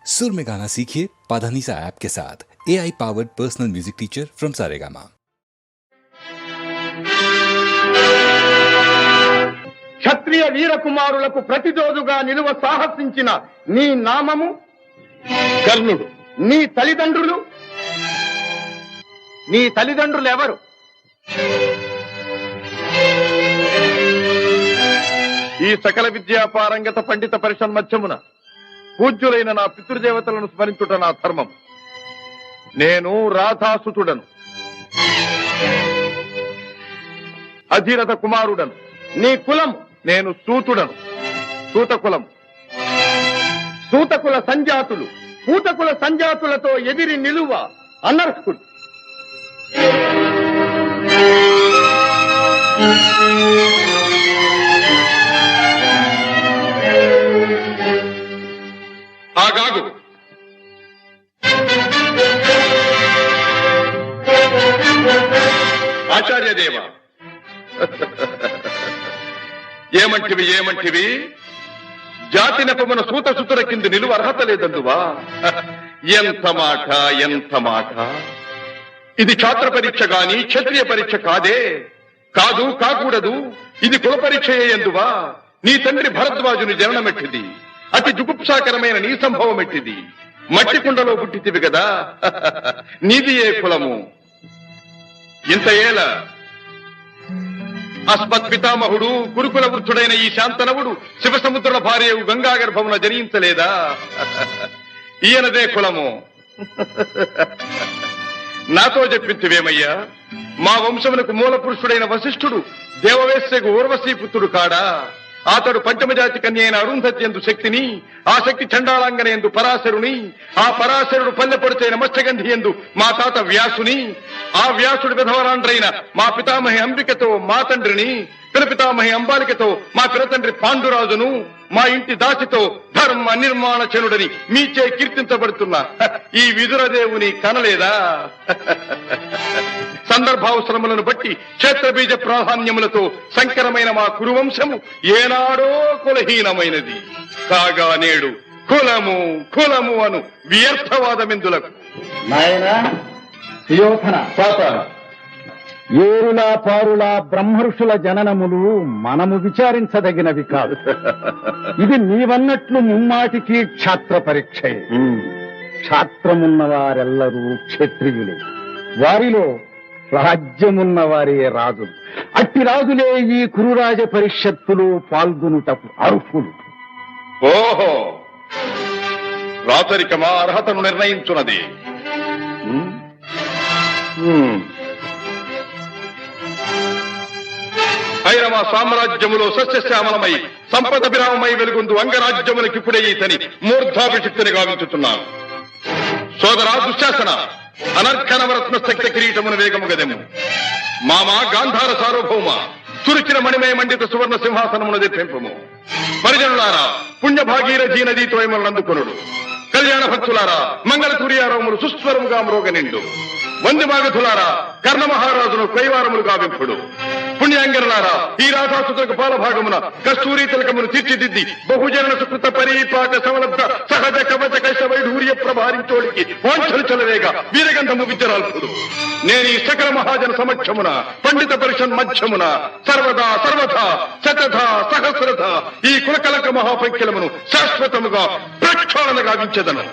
सुर में गाना सीखिए पाधानीसा ऐप के साथ। AI powered personal music teacher from Saregama. క్షత్రియ వీర కుమారులకు ప్రతిరోజుగా నిలువ సాహసించిన నీ నామము కర్ణుడు. నీ తల్లిదండ్రులు ఎవరు? ఈ సకల విద్యా పారంగత పండిత పరిషన్మధ్యమున పూజ్యులైన నా పితృదేవతలను స్మరించుట నా ధర్మం. నేను రాధాసుతుడను, అధిరథ కుమారుడను. నీ కులము? నేను సూతుడను, సూతకులం. సూతకుల సంజాతులు పూతకుల సంజాతులతో ఎదిరి నిలువ అనర్హుడు. ఆగాగు. ఆచార్యదేవ, ఏమంటివి? జాతి నెపమున సూతసుతుల కింద నిలువ అర్హత లేదందువా? ఎంత మాట! ఇది ఛాత్ర పరీక్ష గాని క్షత్రియ పరీక్ష కాదే. కాకూడదు. ఇది కుల పరీక్ష ఎందువా? నీ తండ్రి భరద్వాజుని జననమెట్టిది. అతి జుగుప్సాకరమైన నీ సంభవం ఎట్టిది. మట్టి కుండలో పుట్టితివి కదా. నీది ఏ కులము? ఇంత ఏల అస్మత్ పితామహుడు గురుకుల వృద్ధుడైన ఈ శాంతనవుడు శివసముద్రుల భార్యవు గంగా గర్భమున జనించలేదా? ఈయనదే కులము. నాతో చెప్పింతివేమయ్యా? మా వంశమునకు మూల పురుషుడైన వశిష్ఠుడు దేవవేశ్యకు ఊర్వశీపుత్రుడు కాడా? అతడు పంచమజాతి కన్య అయిన అరుంధతి ఎందు శక్తిని, ఆ శక్తి చండాళంగన ఎందు పరాశరుని, ఆ పరాశరుడు పల్లెపొడిచైన మత్స్యగంధి ఎందు మా తాత వ్యాసుని, ఆ వ్యాసుడు విధవరాండ్రైన మా పితామహి అంబికతో మా తండ్రిని, పితామహి అంబాలికతో మా పిరతండ్రి పాండురాజును, మా ఇంటి దాసితో ధర్మ నిర్మాణ చనుడని మీచే కీర్తించబడుతున్న ఈ విదురదేవుని కనలేదా? సందర్భావసరములను బట్టి క్షేత్రబీజ ప్రాధాన్యములతో సంకరమైన మా కురువంశము ఏనాడో కులహీనమైనది. కాగా నేడు కులము అను వ్యర్థవాదమెందులకు. నాయనా సుయోధన, ఏరులా పారులా బ్రహ్మర్షుల జననములు మనము విచారించదగినవి కాదు. ఇది నీవన్నట్లు ముమ్మాటికి క్షాత్ర పరీక్షే. క్షాత్రమున్న వారెల్లరూ క్షత్రియులే. వారిలో రాజ్యమున్న వారే రాజులు. అట్టి రాజులే ఈ కురురాజ పరిషత్తులు పాల్గొనుటకు అర్హులు. ఓహో, రాచరికమా అర్హతను నిర్ణయించున్నది. ఐరవ సామ్రాజ్యములో సస్యశ్యామలమై సంపద విరామమై వెలుగుందు అంగరాజ్యములకిప్పుడే ఈతని మూర్ధాభిషిక్తుని గావించుతున్నాను. సోదరా దుశ్శాసన, అనర్ఘనవరత్న శక్తి కిరీటమును వేగము గదెము. మామా గాంధార సార్వభౌమ, చురిచిన మణిమయ మండిత సువర్ణ సింహాసనమును తెప్పింపము. పరిజనులారా, పుణ్యభాగీరథీ నదీతో అందుకొనుడు. కళ్యాణ భక్తులారా, మంగళ సూర్యారవములు సుస్వరముగా మ్రోగనిండు. వందిమాగధులారా, కర్ణ మహారాజును కైవారములు గావింపుడు. పుణ్యాంగరులారా, ఈ రాధాసుతులకు పాలభాగమున కస్తూరి తిలకమును తీర్చిదిద్ది బహుజన సుకృత పరీపాక సమలబ్ధ సహజ కవచ కైశ వైఢూర్య ప్రభారించోడికి వాంఛలు చలవేగా వీరగంధము విద్యరాల్పుడు. నేను ఈ సకల మహాజన సమక్షమున పండిత పరిషన్ మధ్యమున సర్వదా శతథ సహస్రథ ఈ కులకలక మహాపంఖ్యలమును శాశ్వతముగా ప్రక్షాళన గావించెదను.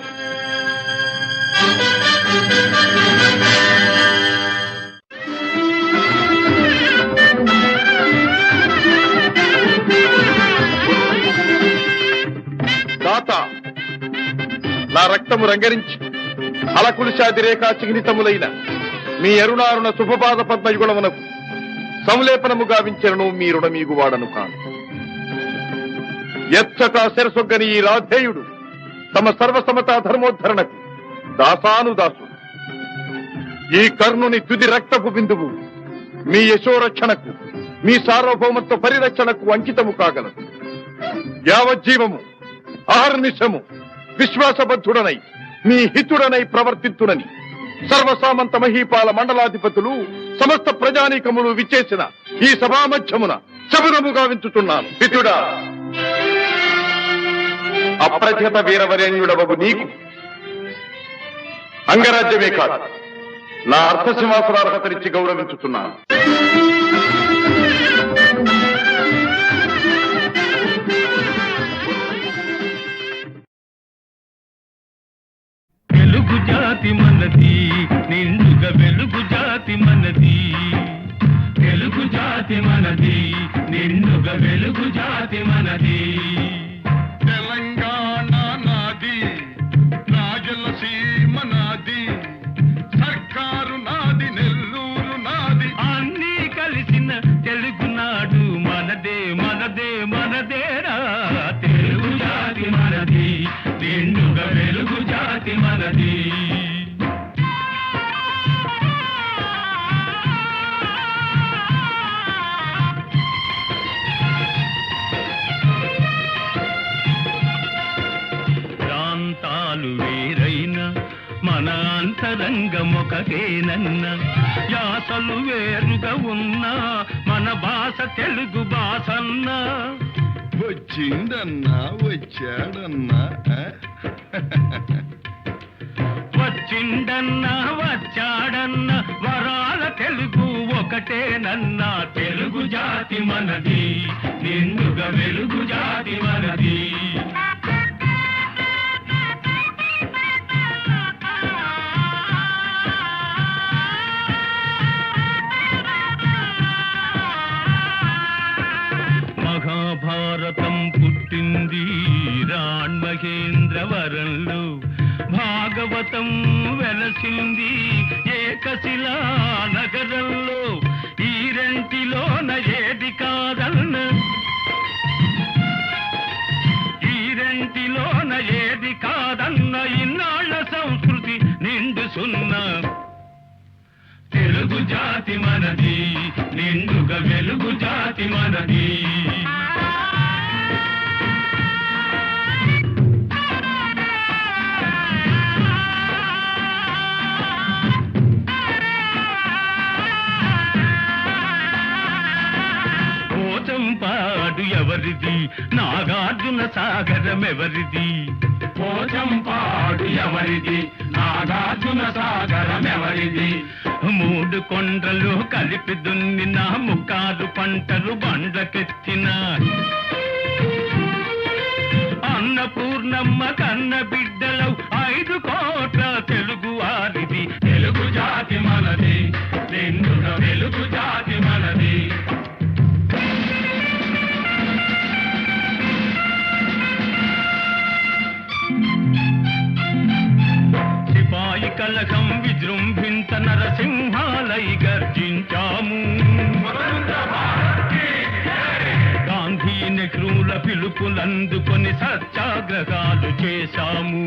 నా రక్తము రంగరించి అలకులిశాది రేఖా చిహ్నితములైన మీ అరుణారుణ శుభపాద పద్మయుగుణమునకు సంలేపనము గావించను మీ రుణమీగు వాడను కాను. ఎచ్చట శిరసొగ్గని ఈ రాధేయుడు తమ సర్వసమతా ధర్మోద్ధరణకు దాసానుదాసుడు. ఈ కర్ణుని తుది రక్తపు బిందువు మీ యశోరక్షణకు, మీ సార్వభౌమత్వ పరిరక్షణకు అంకితము కాగలదు. యావజ్జీవము అహర్నిశము విశ్వాసబద్ధుడనై మీ హితుడనై ప్రవర్తింతునని సర్వసామంత మహీపాల మండలాధిపతులు సమస్త ప్రజానీకములు విచ్చేసిన ఈ సభామధ్యమున శబరము గావించుతున్నాను. హితుడా, అప్రతిహత వీరవరేణ్యుడవగు నీకు అంగరాజ్యమే కాదు, నా అర్థసింహాసనార్హతనిచ్చి గౌరవించుతున్నాను. వెలుగు జాతి మనది, నిండుగా వెలుగు జాతి మనది. వెలుగు జాతి మనది, నిండుగా వెలుగు జాతి మనది. తెలంగాణ నాది, రాయలసీమ నాది, సర్కారు నాది, నెల్లూరు నాది. అన్నీ కలిసిన తెలుగునాడు మనదే మనదే మనదేరా. తెలుగు జాతి మనది, నిండుగా వెలుగు జాతి మనది. ప్రాంతాలు వేరైనా మన అంతరంగమొకటేనన్న, యాసలు వేరుగా ఉన్నా మన భాష తెలుగు భాషన్నా. వచ్చిందన్నా వచ్చాడన్నా, వచ్చిండన్నా వచ్చాడన్నా వరాల తెలుగు ఒకటేనన్నా. తెలుగు జాతి మనది, నిండుగా వెలుగు జాతి మనది. మహాభారతం పుట్టింది రాణ్మహేంద్రవరంలో, భాగవతం వెలసింది ఏకశిలా నగరంలో. ఈ రెంటిలోన ఏది కాదన్న, ఈ రెంటిలోన ఏది కాదన్న ఇన్నాళ్ల సంస్కృతి నిండు సున్నా. తెలుగు జాతి మనది, నిండుగా వెలుగు జాతి మనది. పోచంపాడు ఎవరిది, నాగార్జున సాగరం ఎవరిది. పోచంపాడు ఎవరిది, నాగార్జున సాగరం ఎవరిది. మూడు కొండలు కలిపి దున్నిన ముక్కారు పంటలు బండ్లకెత్తిన అన్నపూర్ణమ్మ కన్న బిడ్డలు 5 కోట్ల తెలుగు వారిది. తెలుగు జాతి మనది, నిండుగా వెలుగు జాతి మనది. సిపాయి కలకం విజృంభించ నరసింహాలై గర్జించాము. గాంధీ నెహ్రూల పిలుపులందుకొని సత్యాగ్రహాలు చేశాము.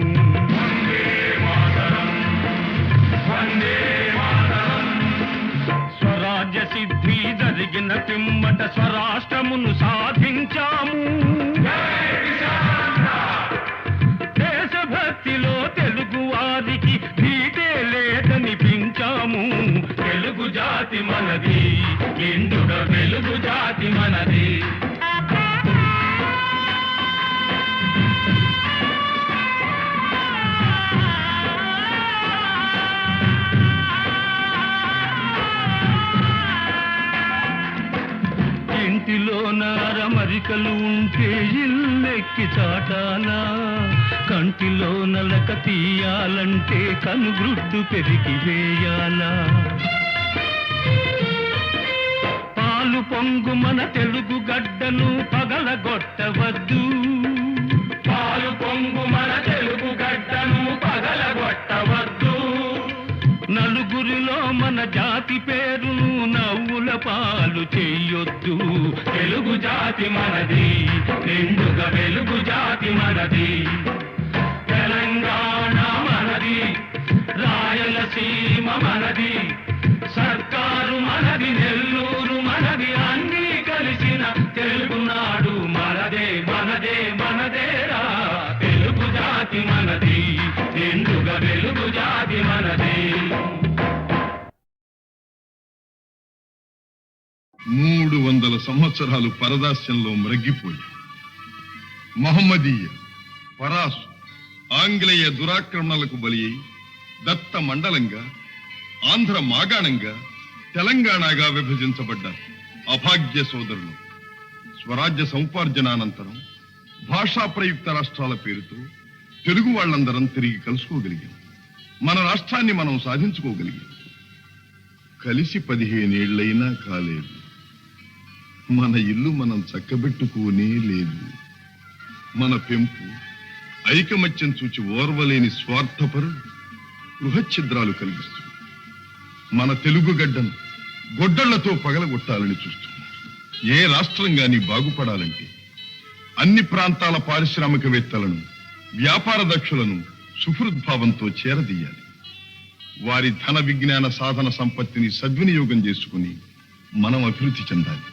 స్వరాజ్య సిద్ధి జరిగిన పిమ్మట స్వరాష్ట్రమును సాధించాము. దేశభక్తిలో తెలుగు వారికి భీతే లేదనిపించాము. తెలుగు జాతి మనది, నిండుగా వెలుగు జాతి మనది. ఇంటిలో నారమరికలు ఉంటే ఇల్లెక్కి చాటాలా, కంటిలో నలక తీయాలంటే కనుగ్రుడ్డు పెరిగి వేయాలా. పాలు పొంగు మన తెలుగు గడ్డను పగలగొట్టవద్దు, పాలు పొంగు మన తెలుగు గడ్డను పగలగొట్టవద్దు. నలుగురిలో మన జాతి పేరును నవ్వుల పాలు చెయ్యొద్దు. తెలుగు జాతి మనది, నిండుగా వెలుగు జాతి మనది. తెలంగాణ మనది, రాయలసీమ మనది, సర్కారు మనది, నెల్లూరు మనది. అన్నీ కలిసిన తెలుగునాడు మనదే మనదే మనదేరా. తెలుగు జాతి మనది, నిండుగా వెలుగు జాతి మనది. 300 సంవత్సరాలు పరదాస్యంలో మ్రగ్గిపోయి మహమ్మదీయ పరాసు ఆంగ్లేయ దురాక్రమణలకు బలి అయి దత్త మండలంగా, ఆంధ్ర మాగాణంగా, తెలంగాణగా విభజించబడ్డ అభాగ్య సోదరులు స్వరాజ్య సముపార్జనానంతరం భాషా ప్రయుక్త రాష్ట్రాల పేరుతో తెలుగు వాళ్ళందరం తిరిగి కలుసుకోగలిగాం. మన రాష్ట్రాన్ని మనం సాధించుకోగలిగాం. కలిసి 15 ఏళ్లైనా కాలేదు. మన ఇల్లు మనం చక్కబెట్టుకోనే లేదు. మన పెంపు ఐకమత్యం చూచి ఓర్వలేని స్వార్థపరులు గృహఛిద్రాలు కలిగిస్తుంది. మన తెలుగు గడ్డను గొడ్డళ్లతో పగలగొట్టాలని చూస్తున్నారు. ఏ రాష్ట్రం గాని బాగుపడాలంటే అన్ని ప్రాంతాల పారిశ్రామికవేత్తలను, వ్యాపార దక్షులను సుహృద్భావంతో చేరదీయాలి. వారి ధన విజ్ఞాన సాధన సంపత్తిని సద్వినియోగం చేసుకుని మనం అభివృద్ధి చెందాలి.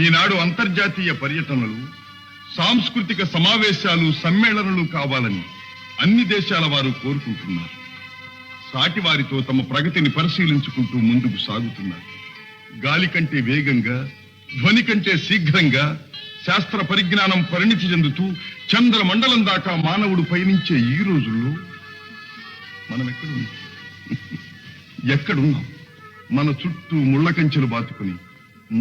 ఈనాడు అంతర్జాతీయ పర్యటనలు, సాంస్కృతిక సమావేశాలు, సమ్మేళనాలు కావాలని అన్ని దేశాల వారు కోరుకుంటున్నారు. సాటి వారితో తమ ప్రగతిని పరిశీలించుకుంటూ ముందుకు సాగుతున్నారు. గాలి కంటే వేగంగా, ధ్వని కంటే శీఘ్రంగా శాస్త్ర పరిజ్ఞానం పరిణితి చెందుతూ చంద్రమండలం దాకా మానవుడు పయనించే ఈ రోజుల్లో మనం ఎక్కడున్నాం? మన చుట్టూ ముళ్ళ కంచెలు బాతుకుని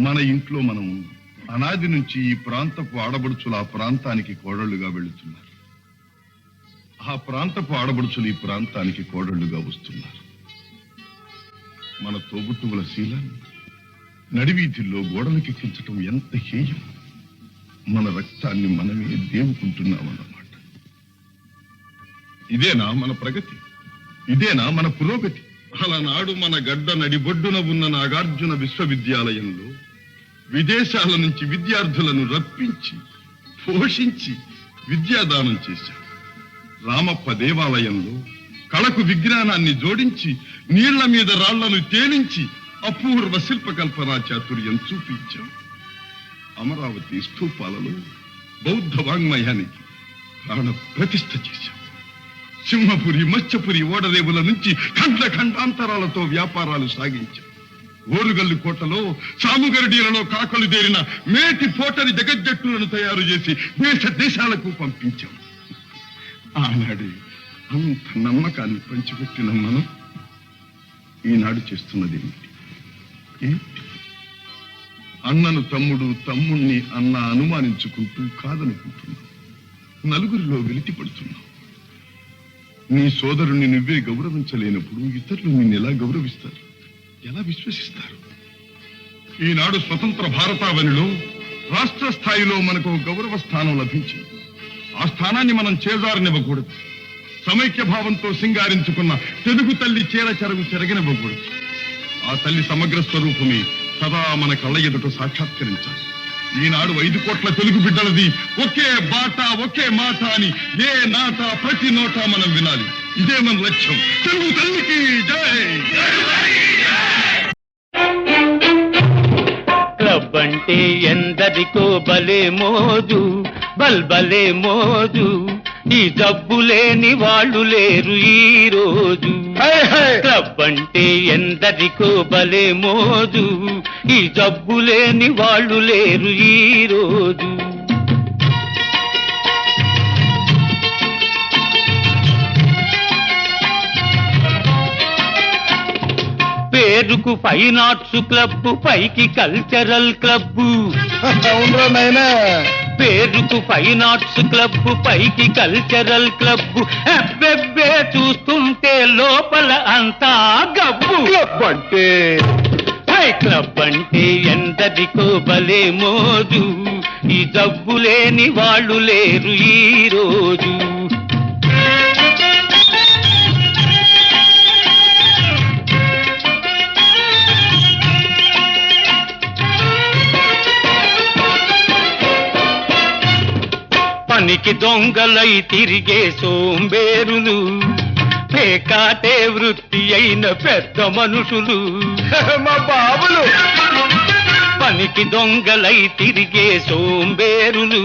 మన ఇంట్లో మనం ఉన్నాం. అనాది నుంచి ఈ ప్రాంతపు ఆడబడుచులు ఆ ప్రాంతానికి కోడళ్లుగా వెళుతున్నారు. ఆ ప్రాంతపు ఆడబడుచులు ఈ ప్రాంతానికి కోడళ్లుగా వస్తున్నారు. మన తోబుట్టువుల శీలాన్ని నడివీధుల్లో గోడలకెక్కించటం ఎంత హేయం! మన రక్తాన్ని మనమే దేవుకుంటున్నామన్నమాట. ఇదేనా మన ప్రగతి? ఇదేనా మన పురోగతి? అలనాడు మన గడ్డ నడిబొడ్డున ఉన్న నాగార్జున విశ్వవిద్యాలయంలో విదేశాల నుంచి విద్యార్థులను రప్పించి, పోషించి విద్యాదానం చేశాం. రామప్ప దేవాలయంలో కళకు విజ్ఞానాన్ని జోడించి నీళ్ల మీద రాళ్లను తేలించి అపూర్వ శిల్పకల్పనా చాతుర్యం చూపించాం. అమరావతి స్థూపాలలో బౌద్ధ వాంగ్మయానికి ప్రాణ ప్రతిష్ఠ చేశాం. సింహపురి, మత్స్యపురి ఓడరేవుల నుంచి ఖండ ఖండాంతరాలతో వ్యాపారాలు సాగించాం. ఓరుగల్లు కోటలో, సాముగరడీలలో కాకలు దేరిన మేటి పోటరి జగజ్జట్టులను తయారు చేసి దేశ దేశాలకు పంపించాం. ఆనాడు అంత నమ్మకాన్ని పంచిపెట్టిన మనం ఈనాడు చేస్తున్నది ఏమిటి? అన్నను తమ్ముడు, తమ్ముణ్ణి అన్న అనుమానించుకుంటూ కాదనుకుంటున్నాం. నలుగురిలో వెలితి పడుతున్నాం. నీ సోదరుణ్ణి నువ్వే గౌరవించలేనప్పుడు ఇతరులు నిన్ను ఎలా గౌరవిస్తారు? ఎలా విశ్వసిస్తారు? ఈనాడు స్వతంత్ర భారతావనిలో రాష్ట్ర స్థాయిలో మనకు గౌరవ స్థానం లభించింది. ఆ స్థానాన్ని మనం చేజారనివ్వకూడదు. సమైక్య భావంతో సింగారించుకున్న తెలుగు తల్లి చీర చెరగు చెరగనివ్వకూడదు. ఆ తల్లి సమగ్ర స్వరూపమే సదా మన కళ్ళ ఎదుట సాక్షాత్కరించాలి. ఈనాడు 5 కోట్ల తెలుగు బిడ్డలది ఒకే బాట, ఒకే మాట అని ఏ నాట, ప్రతి నోట మనం వినాలి. ఇదే మన లక్ష్యం. తెలుగు తల్లికి జై! క్లబ్ అంటే ఎందరికో భలే మోజు, బల్బలే మోజు. ఈ జబ్బు లేని వాళ్ళు లేరు ఈ రోజు. క్లబ్ అంటే ఎందరికో భలే మోజు, ఈ జబ్బు లేని వాళ్ళు లేరు ఈ రోజు. పేరుకు ఫైన్ ఆర్ట్స్ క్లబ్, పైకి కల్చరల్ క్లబ్. పేరుకు ఫైన్ ఆర్ట్స్ క్లబ్, పైకి కల్చరల్ క్లబ్. అబ్బెబ్బే చూస్తుంటే లోపల అంతా గబ్బు. క్లబ్ అంటే క్లబ్ అంటే ఎందరికో భలే మోజు, ఈ జబ్బు లేని వాళ్ళు లేరు ఈ రోజు. పనికి దొంగలై తిరిగే సోంబేరులు, పేకాటే వృత్తి అయిన పెద్ద మనుషులు, మా బాబులు. పనికి దొంగలై తిరిగే సోంబేరులు,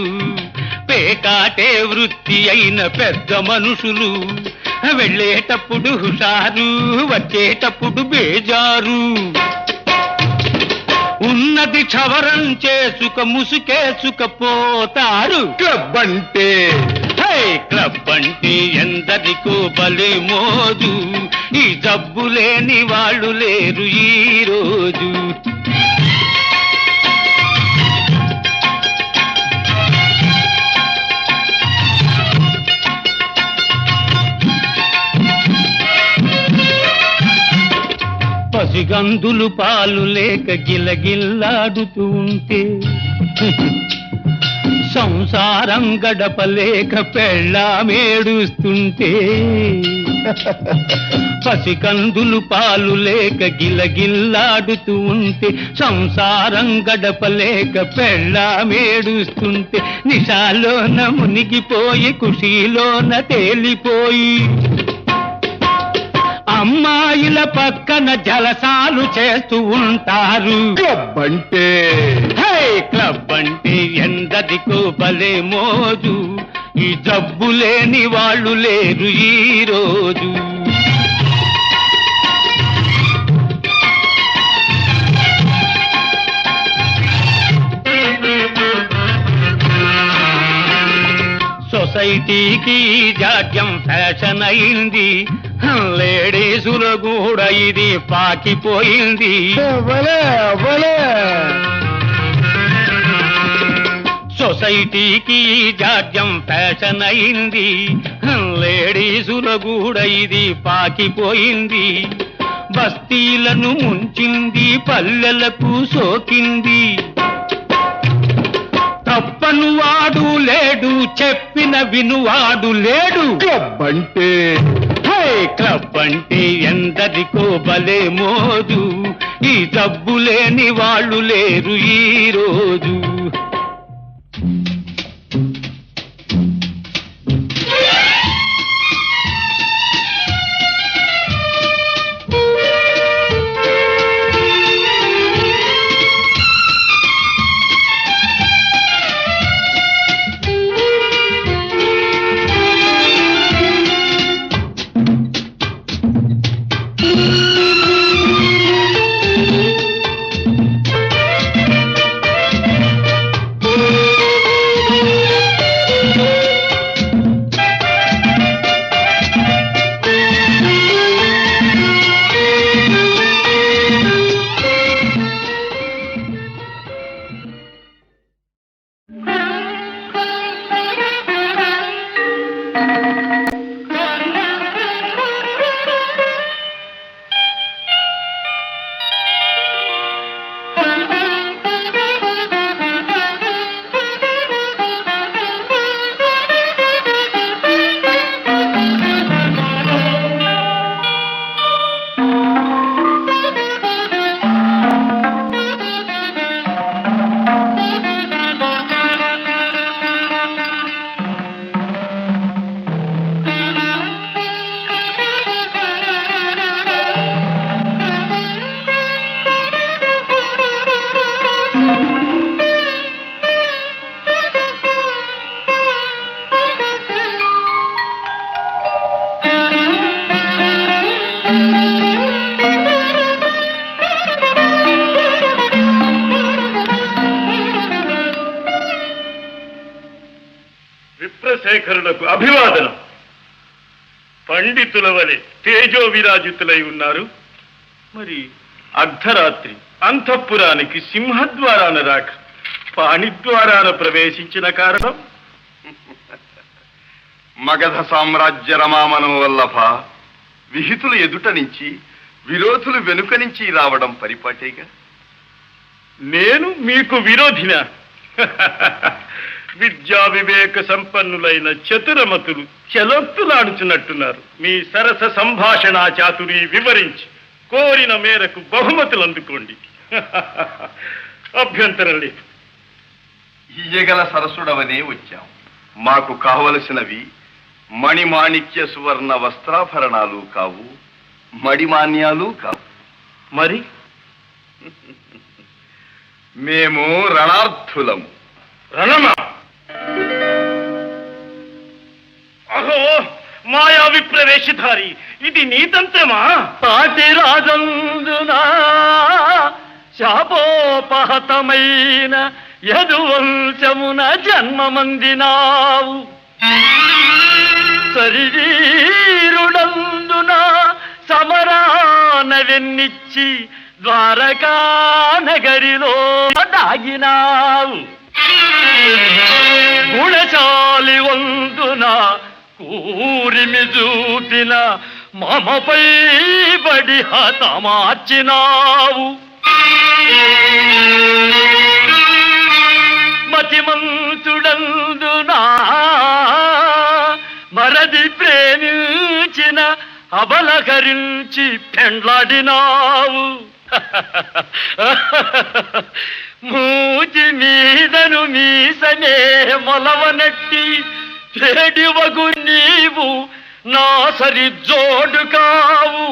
పేకాటే వృత్తి అయిన పెద్ద మనుషులు. వెళ్ళేటప్పుడు హుషారు, వచ్చేటప్పుడు బేజారు. ఉన్నది క్షవరం చేసుక ముసుకేసుకపోతారు. క్లబ్ అంటే హై క్లబ్ అంటే ఎందరికో భలే మోజు, ఈ జబ్బు లేని వాళ్ళు లేరు ఈ రోజు. పసిగందులు పాలు లేక గిలగిల్లాడుతూ ఉంటే, సంసారం గడపలేక పెళ్ళామేడుస్తుంటే, పసికందులు పాలు లేక గిలగిల్లాడుతూ ఉంటే, సంసారం గడపలేక పెళ్ళామేడుస్తుంటే, నిశాలోన మునిగిపోయి ఖుషీలోన తేలిపోయి, అమ్మాయిల పక్కన జలసాలు చేస్తూ ఉంటారు. క్లబ్ అంటే క్లబ్ అంటే ఎందరికో భలే మోజు, ఈ జబ్బు లేని వాళ్ళు లేరు ఈ రోజు. సొసైటీకి జాడ్యం ఫ్యాషన్ అయింది, లేడీసులో కూడా ఇది పాకిపోయింది. సొసైటీకి జాడ్యం ఫ్యాషన్ అయింది, లేడీసులో కూడా ఇది పాకిపోయింది. బస్తీలను ముంచింది, పల్లెలకు సోకింది. తప్పను వాడు లేడు, చెప్పిన వినువాడు లేడు. క్లబ్ అంటే క్లబ్ అంటే ఎందరికో భలే మోజు, ఈ జబ్బు లేని వాళ్ళు లేరు ఈ రోజు. విప్రశేఖరులకు అభివాదనం. పండితుల వలె తేజో విరాజితులై ఉన్నారు. మరి అర్ధరాత్రి అంతఃపురానికి సింహద్వారాన రాక పాణిద్వారాన ప్రవేశించిన కారణం? మగధ సామ్రాజ్య రమామనం వల్లభ, విహితులు ఎదుట నుంచి విరోధులు వెనుక నుంచి రావడం పరిపాటేగా. నేను మీకు విరోధినా? విద్యా వివేక సంపన్నులైన చతురమతులు చెలొత్తులాడుచున్నట్టున్నారు. మీ సరస సంభాషణా చాతురి వివరించి కోరిన మేరకు బహుమతులు అందుకోండి. అభ్యంతరం లేదు. ఇయ్యగల సరసుడవనే వచ్చాం. మాకు కావలసినవి మణిమాణిక్య సువర్ణ వస్త్రాభరణాలు కావు, మడిమాన్యాలు కావు. మరి మేము రణార్థులము. రణమా? అహో మాయా విప్రవేశధారి, ఇది నీ తంత్రమా? పాటి రాజందునా శాపోపహతమైన యదువంశమున జన్మమందినావు. శరీరుడందున సమరాన వెన్నిచ్చి ద్వారకా నగరిలో దాగినావు. గుణచాలి వందున కూరిమి చూపిన మమపై బడి హతమార్చినావు. మతిమంతుడందునా మరది ప్రేమించిన అబలకరించి పెండ్లాడినావు. మూతి మీదను మీసనే మొలవనట్టి చెడివగు నీవు నా సరి జోడు కావు.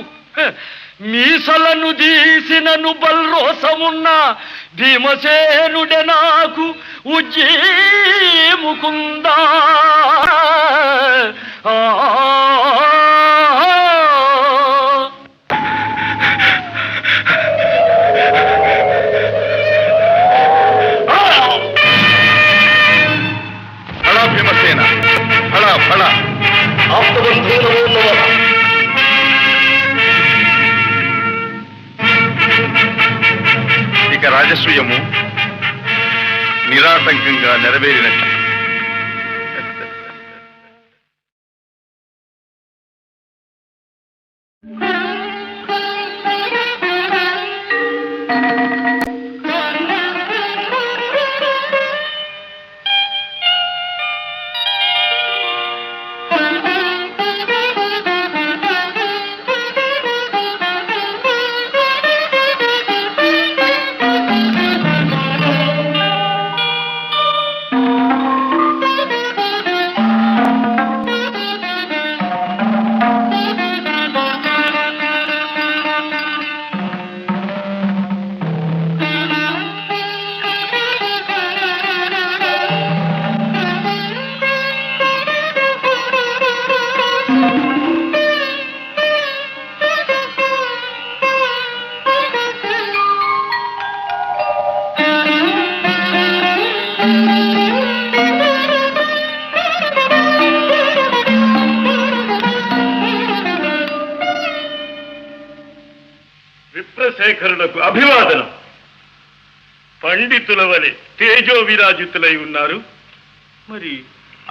మీసలను దీసినను బల్రోసమున్న భీమసేనుడే నాకు ఉజ్జీముకుందా. ఫళ భీమసేన, ఫళ ఫళ. ఇక రాజసూయము నిరాటంకంగా నెరవేరినట్టు. విప్రశేఖరులకు అభివాదనం. పండితుల వలె తేజో విరాజితులై ఉన్నారు. మరి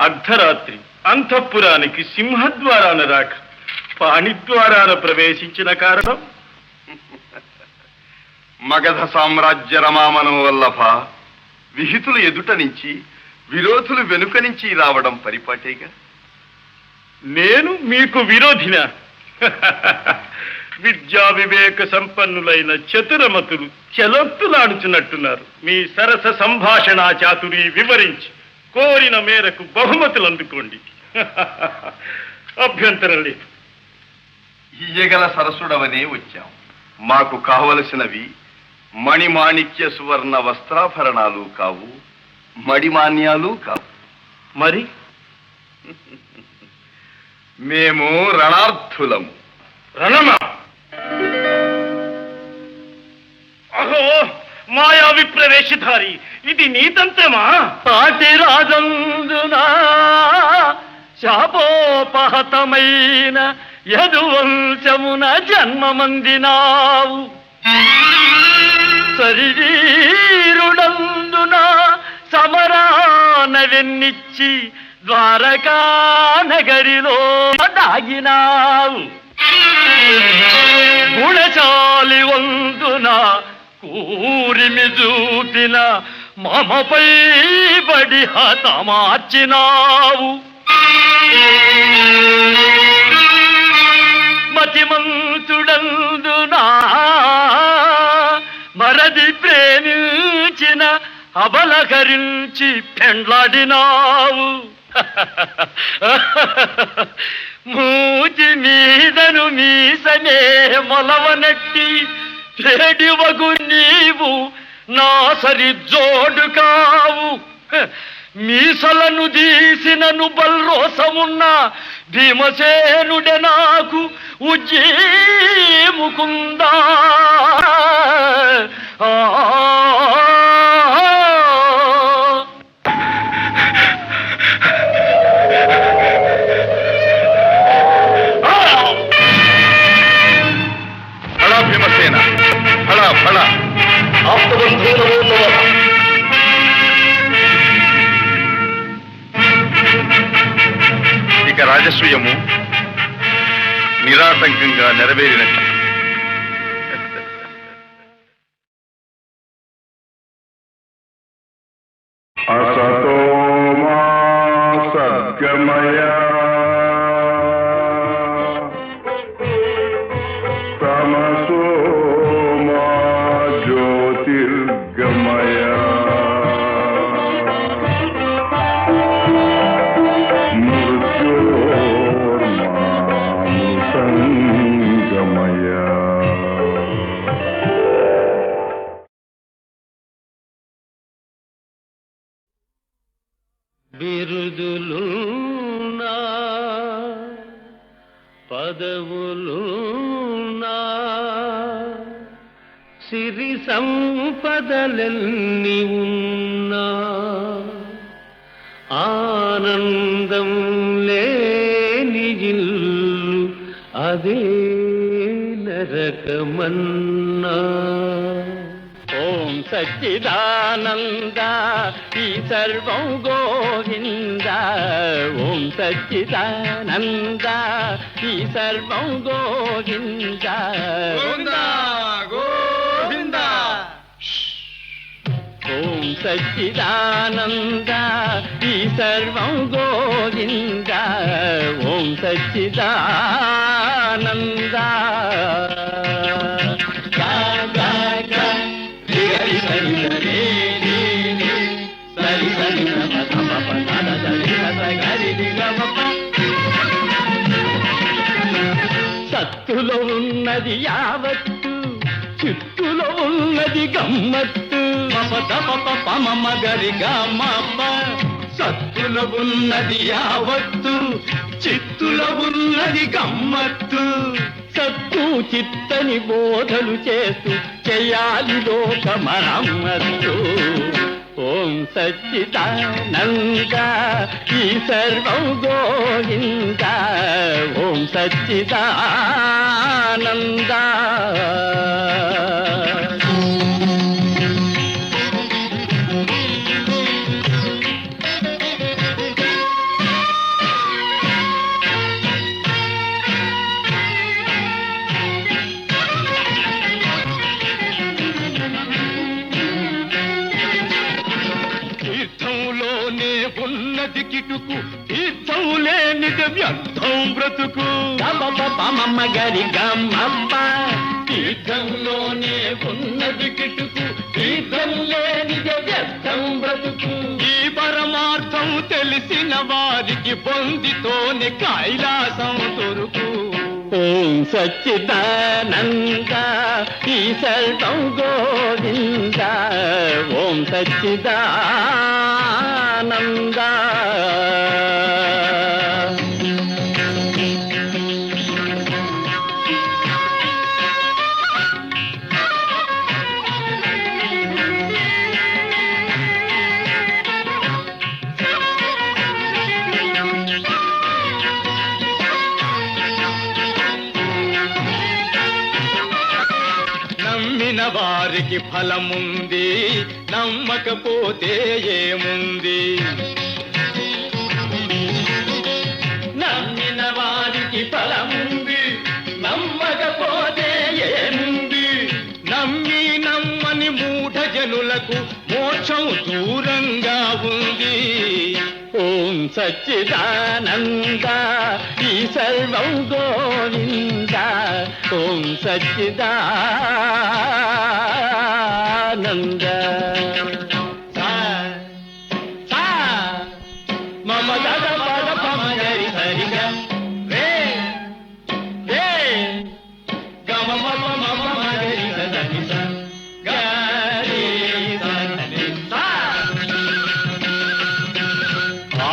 అర్ధరాత్రి అంతఃపురానికి సింహద్వారాన రాక పాణిద్వారాన ప్రవేశించిన కారణం? మగధ సామ్రాజ్య రమామనం వల్లభ విహితులు ఎదుట నుంచి విరోధులు వెనుక నుంచి రావడం పరిపాటేగా. నేను మీకు విరోధిన? విద్యా వివేక సంపన్నులైన చతురమతులు చెలొత్తులాడుచున్నట్టున్నారు. మీ సరస సంభాషణ చాతురి వివరించి కోరిన మేరకు బహుమతులు అందుకోండి. అభ్యంతరం లేదు. ఇయ్యగల సరసుడవనే వచ్చాం. మాకు కావలసినవి మణిమాణిక్య సువర్ణ వస్త్రాభరణాలు కావు, మడిమాన్యాలు కావు. మరి మేము రణార్థులము. రణమా? అహో మాయా విప్రవేశధారి, ఇది నీతంతమా? పాటి రాజందునా శాపోపహతమైన యదువంశమున జన్మమందినావు. శరీరుడందున సమరాన వెన్నిచ్చి ద్వారకా నగరిలో దాగినావు. గుణచాలి వందున కూరిమి చూపిన మమపై బడి హతమార్చినావు. మతిమంతుడందునా మరది ప్రేమించిన అబలకరించి పెండ్లాడినావు. మూతి మీదను మీసనే మొలవనట్టి చెడివగు నీవు నా సరి జోడు కావు. మీసలను దీసినను బల్రోసమున్న భీమసేనుడే నాకు ఉజ్జీముకుందా. ఆశయము నిరాటంకంగా నెరవేరినట్టు. असतो मा सद्गमय तमसो मा ज्योतिर्गमय मृत्योर्मा मृतङ्गमय. బిరుదులున్నా పదవులున్నా సిరి సంపదలెన్ని ఉన్నా ఆనందం లేని ఇల్లు అదే నరకమన్నా. ఓం సచ్చిదానంద ఈ సర్వం గోవింద. ఓం సచ్చిదానంద ఈ సర్వం గోవింద. గోవింద. ఓం సచ్చిదానంద ఈ సర్వం గోవింద. ఓం సచ్చిదానంద. సత్తులో ఉన్నది యావత్తు, చిత్తులో ఉన్నది గమ్మత్తు. పమ గరి గమ్మ. సత్తులో ఉన్నది యావత్తు, చిత్తులో ఉన్నది గమ్మత్తు. సత్తు చిత్తని బోధలు చేస్తూ చెయ్యాలి లోక మరమ్మత్తు. ఓం సచ్చిదానంద ఈ సర్వం గోవింద. ఓం సచ్చిదానంద. ఉన్నది కిటుకు తీర్థం లేనిది వ్యర్థం బ్రతుకు. పమమ్మ గరి గమ్మమ్మ. తీర్థంలోనే ఉన్నది కిటుకు తీర్థం లేనిది వ్యర్థం బ్రతుకు. ఈ పరమార్థం తెలిసిన వారికి పొందితోనే కైలాసం దొరుకు. ఓం సచ్చిదానంద ఈ సర్వం గోవింద. ఓం సచ్చిదానంద. నమ్మిన వారికి ఫలముంది, నమ్మకపోతే ఏముంది. నమ్మిన వారికి ఫలముంది, నమ్మకపోతే ఏముంది. నమ్మి నమ్మని మూఢ జనులకు మోక్షం దూరంగా ఉంది. ఓం సచ్చిదానంద ఈ సర్వం గోవింద. ఓం సచ్చిదానంద. మమ గద పద పమ గరి హరి రే రే గమ మమ మమ గరి సదని గరి సదని.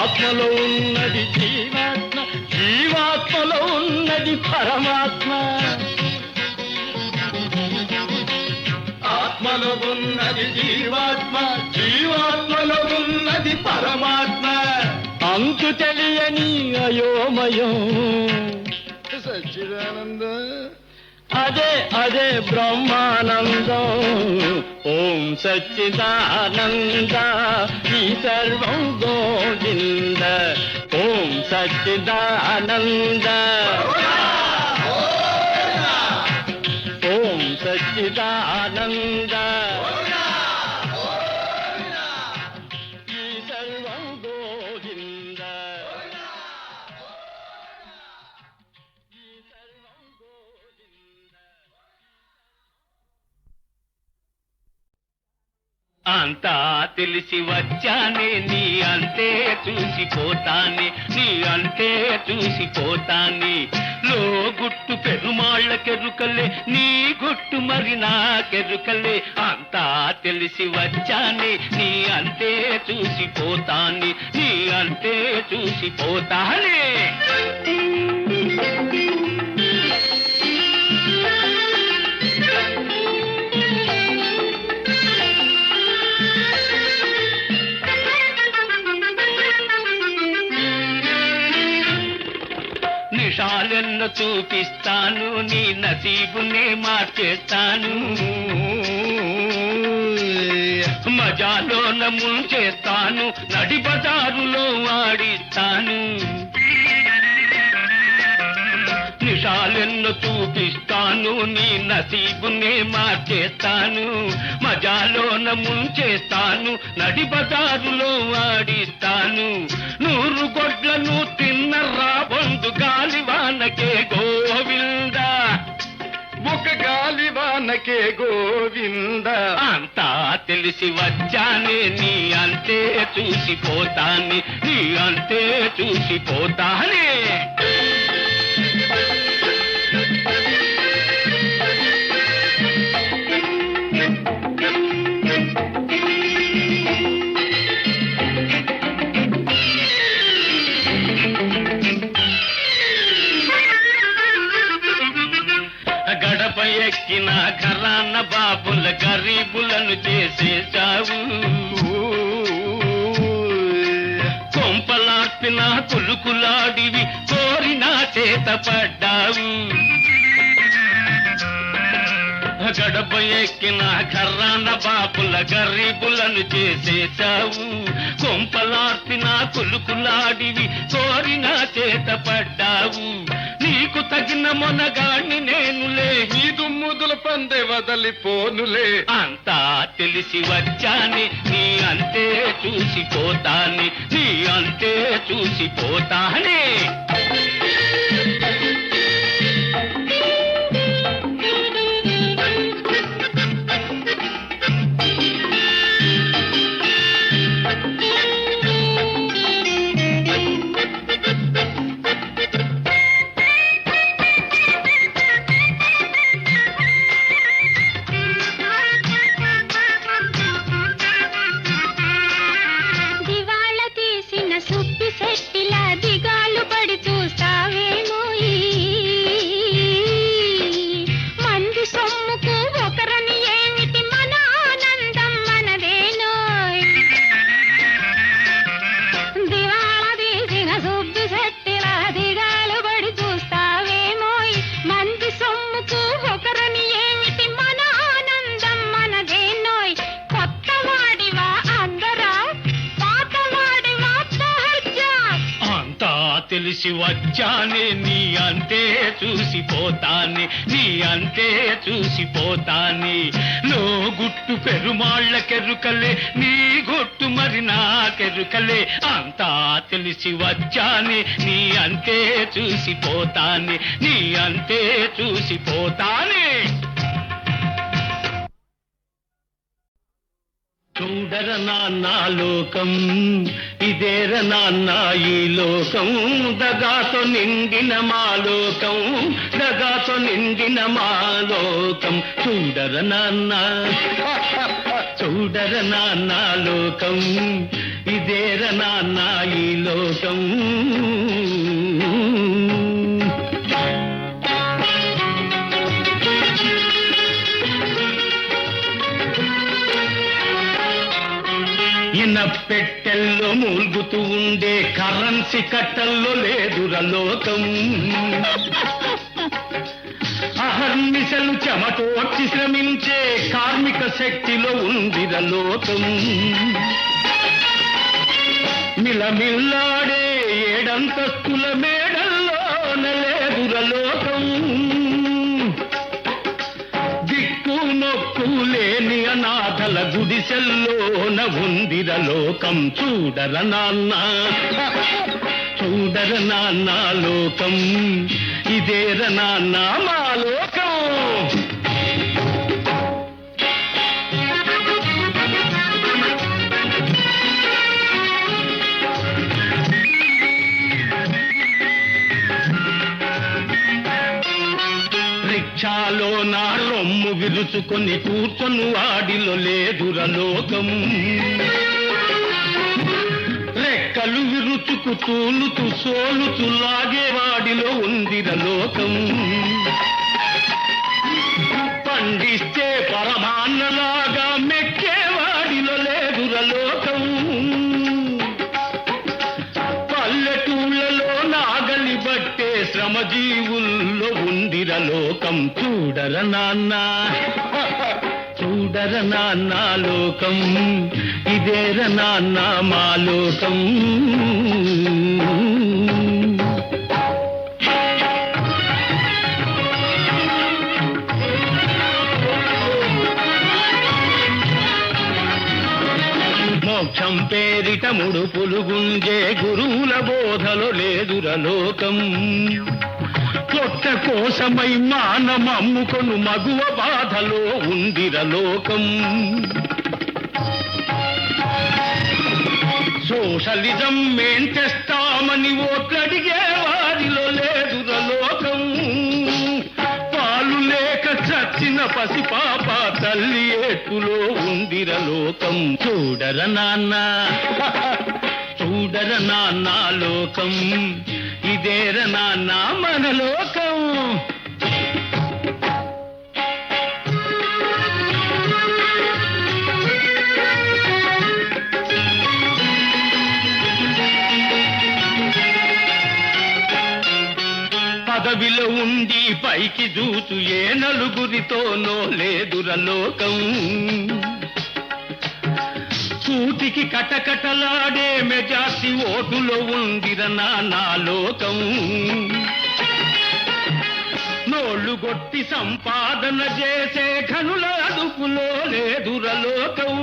ఆత్మలో ఉన్నది జీవాత్మ, జీవాత్మలో ఉన్నది పరమాత్మ. ఆత్మలో ఉన్నది జీవాత్మ, జీవాత్మలో ఉన్నది పరమాత్మ. అంతు తెలియని అయోమయం సచ్చిదానంద. అదే అదే బ్రహ్మానందం. ఓం సచ్చిదానంద ఈ సర్వం గోవింద. ఓం సచ్చిదానంద ఓం సచ్చిదానంద ఈ సర్వం గోవింద ఈ సర్వం గోవింద. అంతా తెలిసి వచ్చానే నీ అంతే చూసిపోతానే నీ అంతే చూసిపోతానే లో గుట్టు పెరుమాళ్ళకెరుకలే నీ గుట్టు మరి నాకెరుకలే అంతా తెలిసి వచ్చానే నీ అంతే చూసిపోతానే నీ అంతే చూసిపోతానే నిషాలెన్న చూపిస్తాను నీ నసీబునే మార్చేస్తాను మజాలోన ముంచేస్తాను నడి బజారులో ఆడిస్తాను నిషాలెన్న చూపిస్తాను నీ నసీబునే మార్చేస్తాను మజాలోన ముంచేస్తాను నడి బజారులో ఆడిస్తాను 100 గొడ్లను తిన్న రాబందు గాలివానకే గోవింద ఒక గాలివానకే గోవింద అంతా తెలిసి వచ్చానే నీ అంతే చూసిపోతానే నీ అంతే చూసిపోతానే గడప ఎక్కిన ఖరాన బాబుల గరీబులను చేసేశావు కొంపలార్పిన కులుకులాడివి కోరిన చేత పడ్డావు గడప ఎక్కిన ఖర్రాన బాపుల గరీబులను చేసేశావు కొంపలార్పిన కులుకులాడివి కోరిన చేత పడ్డావు నీకు తగిన మొనగాణ్ణి నేనులే ఈ దుమ్ముదుల పందె వదలిపోనులే అంతా తెలిసి వచ్చాని నీ అంతే చూసిపోతాని నీ అంతే చూసిపోతానే తెలిసి వచ్చానే నీ అంతే చూసిపోతానే నీ అంతే చూసిపోతానే లో గుట్టు పెరుమాళ్ళకెరుకలే నీ గుట్టు మరి నాకెరుకలే అంతా తెలిసి వచ్చానే నీ అంతే చూసిపోతానే నీ అంతే చూసిపోతానే చూడర నాన్న లోకం ఇదేర నాన్న ఈ లోకం దగాతో నిండిన మా లోకం దగాతో నిండిన మా లోకం చూడర నాన్న చూడర నాన్న లోకం ఇదేర నాన్న ఈ లోకం పెట్టెల్లో మూల్గుతూ ఉండే కరెన్సీ కట్టల్లో లేదురా లోకం అహర్నిశలు చెమటోడ్చి శ్రమించే కార్మిక శక్తిలో ఉందిరా లోకం మిలమిల్లాడే ఏడంతస్తుల మేడల్లోన లేదురలోకం దిక్కు నొక్కు లేని అనాథల గుడిసెల్లోన ఉందిరలోకం చూడర నాన్న చూడర నాన్న లోకం ఇదేర నాన్న మా లోకం రిక్షాలో నా రొమ్ము విరుచుకొని కూర్చొని వాడిలో లేదురలోకం రెక్కలు విరుచుకు తూలుతూ సోలుతూ లాగేవాడిలో ఉందిరలోకం పండిస్తే పరమాన్నలాగా మెక్కేవాడిలో లేదురలోకం పల్లెటూళ్ళలో నాగలి బట్టే శ్రమజీవుల్లో ఉందిరలోకం చూడర నాన్న చూడర నాన్న లోకం ఇదేర నాన్న మా లోకం మోక్షం పేరిట ముడుపులు గుంజే గురువుల బోధలో లేదురలోకం పొట్ట కోసమై మానమమ్ముకొను మగువ బాధలో ఉందిరలోకం సోషలిజం మేం తెస్తామని ఓట్లడిగే వారిలో లేదురలోకం పాలు లేక చచ్చిన పసిపాప తల్లి ఏటులో ఉందిరలోకం చూడర నాన్న చూడర నాన్న లోకం ఇదేర నాన్న మన లోకం పదవిలో ఉండి పైకి దూచు ఏ నలుగురితోనో లేదురలోకం కూటికి కటకటలాడే మెజార్టీ ఓటులో ఉందిర నా లోకం నోళ్ళు గొట్టి సంపాదన చేసే ఘనుల అదుపులో లేదురలోకం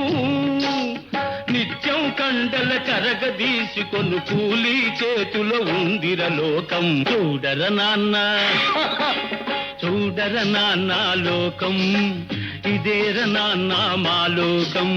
నిత్యం కండల కరగదీసుకొను కూలీ చేతులో ఉందిరలోకం చూడర నాన్న చూడర నాన్న లోకం ఇదేర నాన్న మా లోకం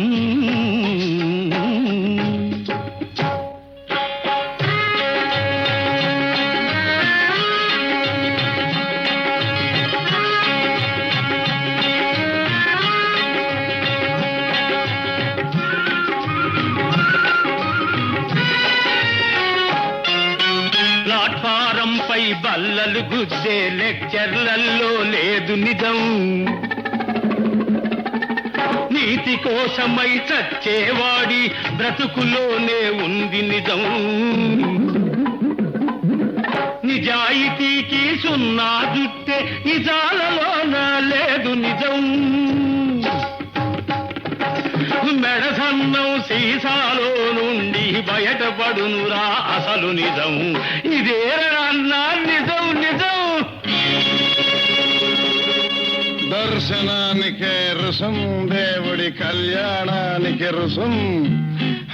ప్లాట్ఫారంపై బల్లలు గుద్దే లెక్చర్లలో లేదు నిజం నీతి కోసమై చచ్చేవాడి బ్రతుకులోనే ఉంది నిజం నిజాయితీకి సున్నా జుట్టే నిజాలలోన లేదు నిజం మెడసన్నం సీసాలో నుండి బయటపడునురా అసలు నిజం ఇదేరన్నా నిజం నిజం దర్శనానికే రుసం దేవుడి కళ్యాణానికి రుసం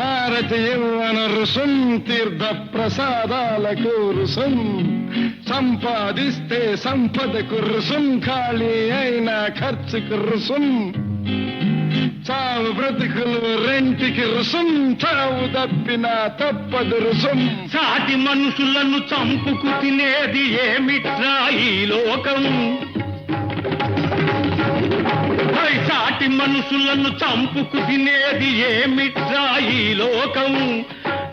హారతి ఇవ్వన రుసం తీర్థ ప్రసాదాలకు రుసం సంపాదిస్తే సంపదకు రుసం ఖాళీ అయిన ఖర్చుకు రుసం చావు బ్రతుకులు రెంటికి రుసం చావు తప్పిన తప్పదు రుసం సాటి మనుషులను చంపుకు తినేది ఏమిట్రా ఈ లోకం సాటి మనుషులను చంపుకు తినేది ఏమిట్రా ఈ లోకం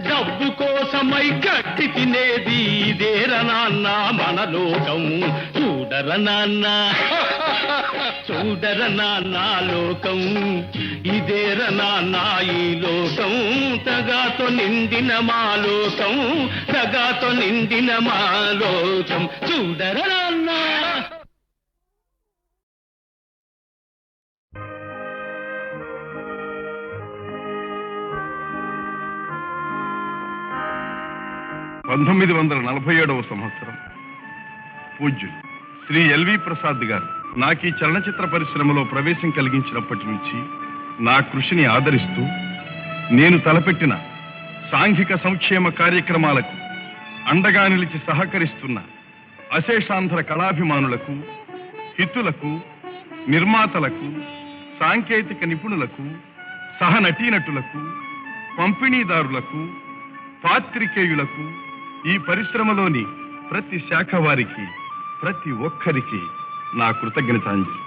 డబ్బు కోసమై గట్టి తినేది ఇదేర నాన్న మన లోకం చూడర నాన్న చూడర నాన్న లోకం ఇదేర నాన్న ఈ లోకం తగాతో నిండిన మా లోకం తగాతో నిండిన మా లోకం చూడర నాన్న 1947వ సంవత్సరం పూజ్యులు శ్రీ ఎల్వి ప్రసాద్ గారు నాకు ఈ చలనచిత్ర పరిశ్రమలో ప్రవేశం కలిగించినప్పటి నుంచి నా కృషిని ఆదరిస్తూ నేను తలపెట్టిన సాంఘిక సంక్షేమ కార్యక్రమాలకు అండగా నిలిచి సహకరిస్తున్న అశేషాంధ్ర కళాభిమానులకు, హితులకు, నిర్మాతలకు, సాంకేతిక నిపుణులకు, సహనటీనటులకు, పంపిణీదారులకు, పాత్రికేయులకు, ఈ పరిశ్రమలోని ప్రతి శాఖ వారికి, ప్రతి ఒక్కరికి నా కృతజ్ఞతాంజలి.